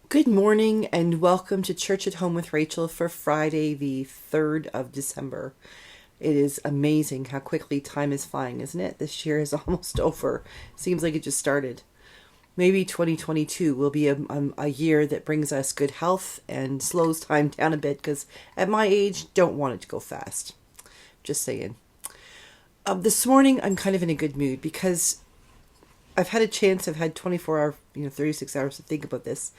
Good morning and welcome to Church at Home with Rachel for Friday, the 3rd of December. It is amazing how quickly time is flying, isn't it? This year is almost over. Seems like it just started. Maybe 2022 will be a year that brings us good health and slows time down a bit because at my age, don't want it to go fast. Just saying. This morning, I'm kind of in a good mood because I've had 24 hours, 36 hours to think about this.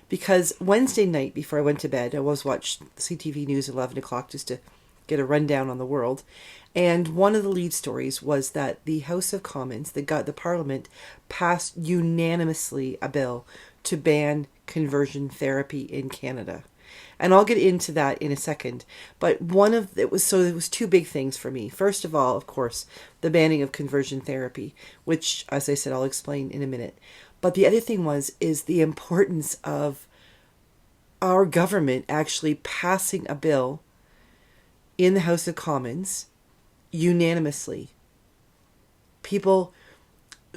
Because Wednesday night before I went to bed, I was watching CTV News at 11 o'clock just to get a rundown on the world. And one of the lead stories was that the House of Commons, the Parliament, passed unanimously a bill to ban conversion therapy in Canada. And I'll get into that in a second. But it was two big things for me. First of all, of course, the banning of conversion therapy, which, as I said, I'll explain in a minute. But the other thing is the importance of our government actually passing a bill in the House of Commons unanimously. People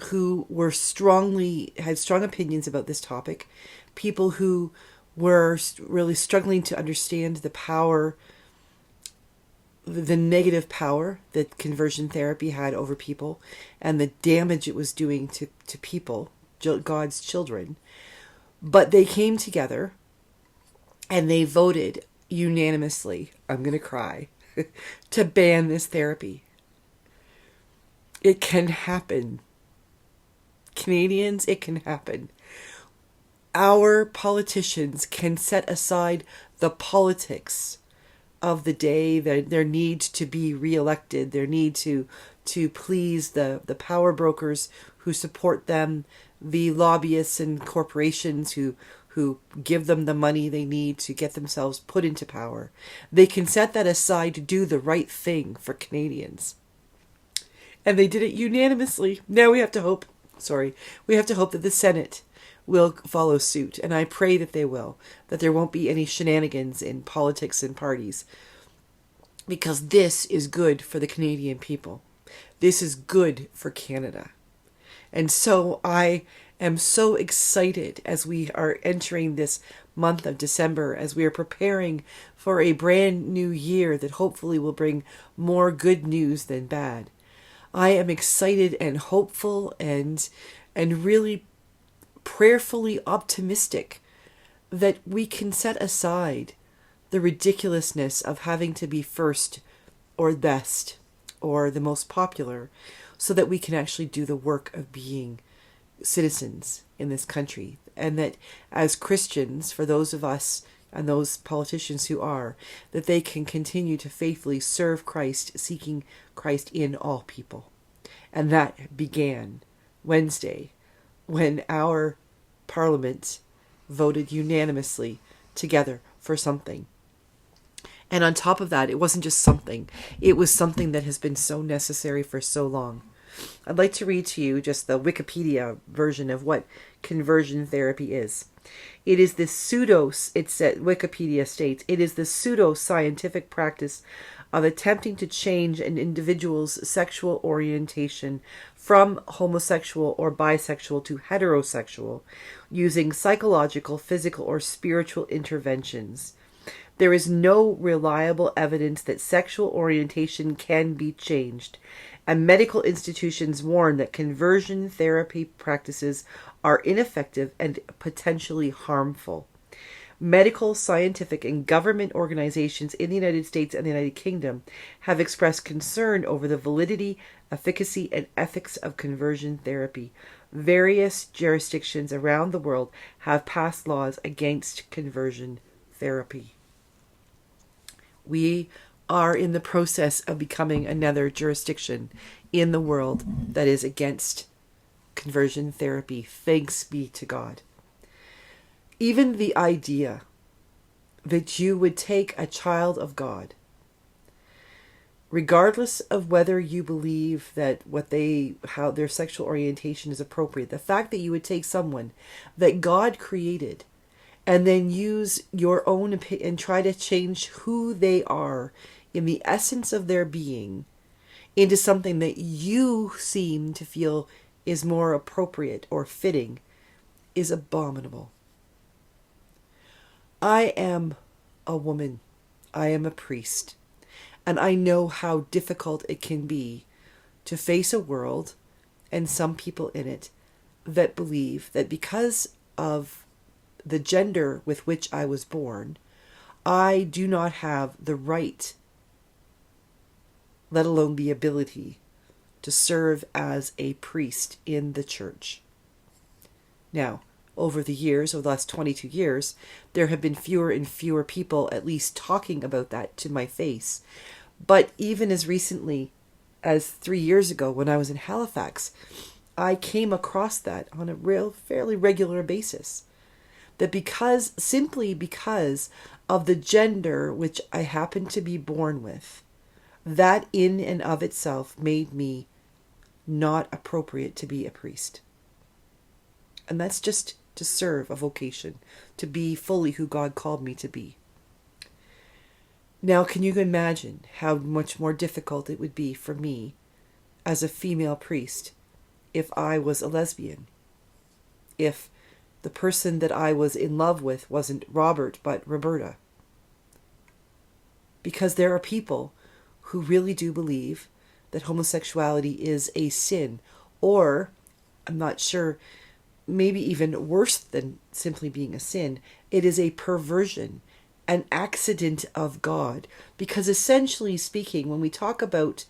who had strong opinions about this topic, people who were really struggling to understand the negative power that conversion therapy had over people and the damage it was doing to people, God's children. But they came together and they voted unanimously, I'm going to cry, to ban this therapy. It can happen. Canadians, it can happen. Our politicians can set aside the politics of the day, their need to be reelected, their need to please the power brokers who support them, the lobbyists and corporations who give them the money they need to get themselves put into power. They can set that aside to do the right thing for Canadians. And they did it unanimously. Now we have to hope that the Senate will follow suit. And I pray that they will, that there won't be any shenanigans in politics and parties. Because this is good for the Canadian people. This is good for Canada. And so I am so excited as we are entering this month of December, as we are preparing for a brand new year that hopefully will bring more good news than bad. I am excited and hopeful and really prayerfully optimistic that we can set aside the ridiculousness of having to be first or best or the most popular so that we can actually do the work of being citizens in this country. And that as Christians, for those of us and those politicians who are, that they can continue to faithfully serve Christ, seeking Christ in all people. And that began Wednesday when our Parliament voted unanimously together for something. And on top of that, it wasn't just something. It was something that has been so necessary for so long. I'd like to read to you just the Wikipedia version of what conversion therapy is. It is the Wikipedia states, it is the pseudo-scientific practice of attempting to change an individual's sexual orientation from homosexual or bisexual to heterosexual using psychological, physical, or spiritual interventions. There is no reliable evidence that sexual orientation can be changed, and medical institutions warn that conversion therapy practices are ineffective and potentially harmful. Medical, scientific, and government organizations in the United States and the United Kingdom have expressed concern over the validity, efficacy, and ethics of conversion therapy. Various jurisdictions around the world have passed laws against conversion therapy. We are in the process of becoming another jurisdiction in the world that is against conversion therapy. Thanks be to God. Even the idea that you would take a child of God, regardless of whether you believe that how their sexual orientation is appropriate, the fact that you would take someone that God created and then use your own opinion and try to change who they are in the essence of their being into something that you seem to feel is more appropriate or fitting is abominable. I am a woman. I am a priest. And I know how difficult it can be to face a world and some people in it that believe that because of the gender with which I was born, I do not have the right, let alone the ability, to serve as a priest in the church. Now, over the years, over the last 22 years, there have been fewer and fewer people at least talking about that to my face. But even as recently as 3 years ago when I was in Halifax, I came across that on a fairly regular basis. That simply because of the gender which I happened to be born with, that in and of itself made me not appropriate to be a priest. And that's just to serve a vocation, to be fully who God called me to be. Now, can you imagine how much more difficult it would be for me as a female priest if I was a lesbian? If the person that I was in love with wasn't Robert, but Roberta? Because there are people who really do believe that homosexuality is a sin, or, I'm not sure, maybe even worse than simply being a sin, it is a perversion, an accident of God. Because essentially speaking, when we talk about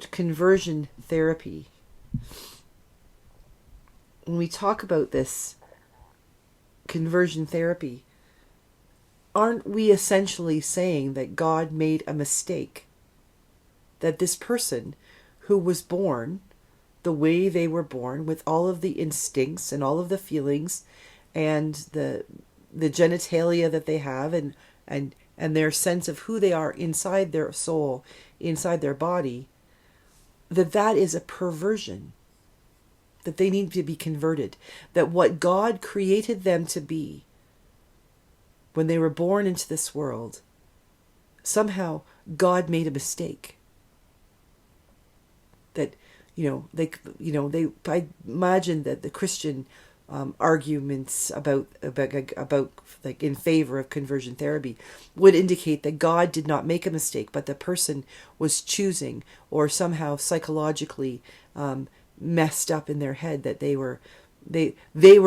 conversion therapy, when we talk about this conversion therapy, aren't we essentially saying that God made a mistake? That this person who was born the way they were born, with all of the instincts and all of the feelings and the genitalia that they have and their sense of who they are inside their soul, inside their body, that is a perversion, that they need to be converted, that what God created them to be when they were born into this world, somehow God made a mistake. That I imagine that the Christian arguments about like in favor of conversion therapy would indicate that God did not make a mistake, but the person was choosing, or somehow psychologically messed up in their head, that they were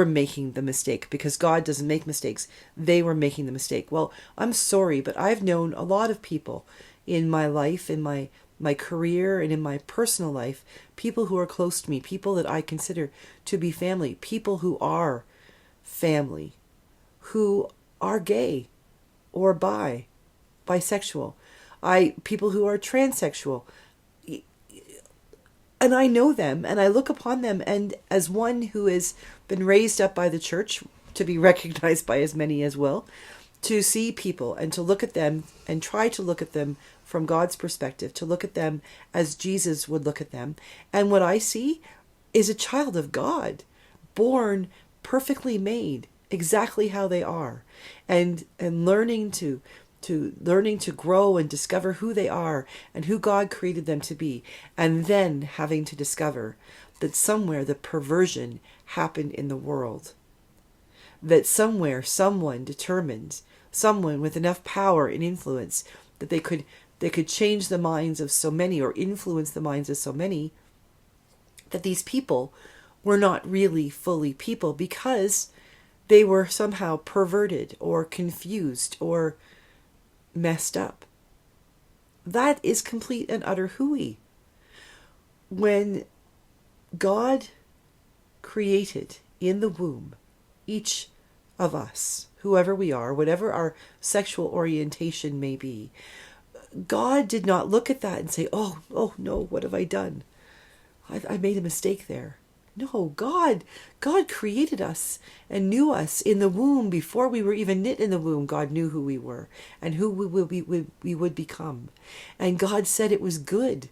making the mistake because God doesn't make mistakes. They were making the mistake. Well, I'm sorry, but I've known a lot of people in my life, in my career, and in my personal life, people who are close to me, people that I consider to be family, people who are family, who are gay or bisexual, people who are transsexual. And I know them, and I look upon them, and as one who has been raised up by the church, to be recognized by as many as will, to see people and to look at them and try to look at them from God's perspective, to look at them as Jesus would look at them. And what I see is a child of God, born perfectly made, exactly how they are, and learning to grow and discover who they are and who God created them to be, and then having to discover that somewhere the perversion happened in the world. That somewhere someone determined, someone with enough power and influence, that they could change the minds of so many, or influence the minds of so many, that these people were not really fully people because they were somehow perverted or confused or messed up. That is complete and utter hooey. When God created in the womb each of us, whoever we are, whatever our sexual orientation may be, God did not look at that and say, oh no, what have I done? I made a mistake there. No, God created us and knew us in the womb. Before we were even knit in the womb, God knew who we were and who we would become. And God said it was good.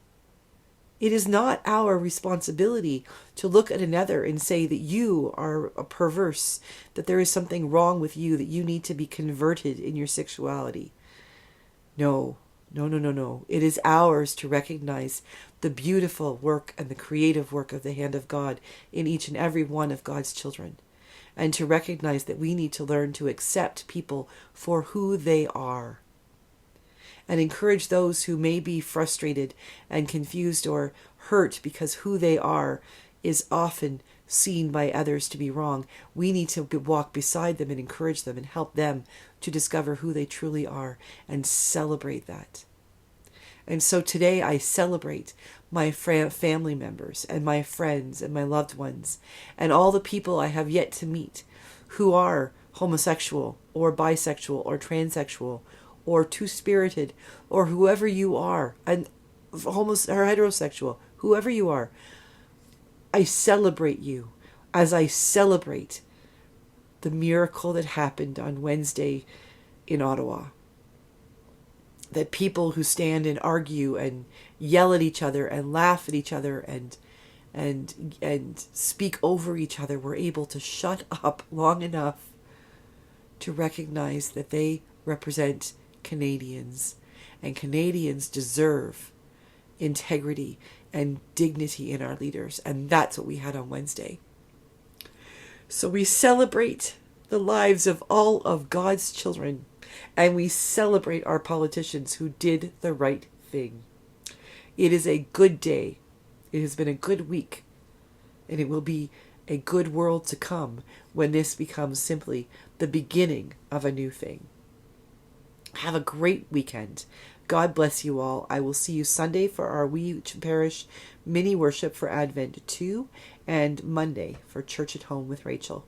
It is not our responsibility to look at another and say that you are a perverse, that there is something wrong with you, that you need to be converted in your sexuality. No. It is ours to recognize the beautiful work and the creative work of the hand of God in each and every one of God's children. and to recognize that we need to learn to accept people for who they are, and encourage those who may be frustrated and confused or hurt because who they are is often seen by others to be wrong. We need to walk beside them and encourage them and help them to discover who they truly are and celebrate that. And so today I celebrate my family members and my friends and my loved ones and all the people I have yet to meet who are homosexual or bisexual or transsexual or two-spirited or whoever you are, and or heterosexual, whoever you are. I celebrate you as I celebrate the miracle that happened on Wednesday in Ottawa. That people who stand and argue and yell at each other and laugh at each other and speak over each other were able to shut up long enough to recognize that they represent Canadians, and Canadians deserve integrity and dignity in our leaders, and that's what we had on Wednesday. So we celebrate the lives of all of God's children, and we celebrate our politicians who did the right thing. It is a good day. It has been a good week, and it will be a good world to come when this becomes simply the beginning of a new thing. Have a great weekend. God bless you all. I will see you Sunday for our Wee Parish mini worship for Advent 2 and Monday for Church at Home with Rachel.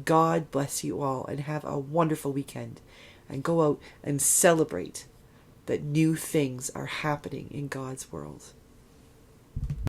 God bless you all and have a wonderful weekend, and go out and celebrate that new things are happening in God's world.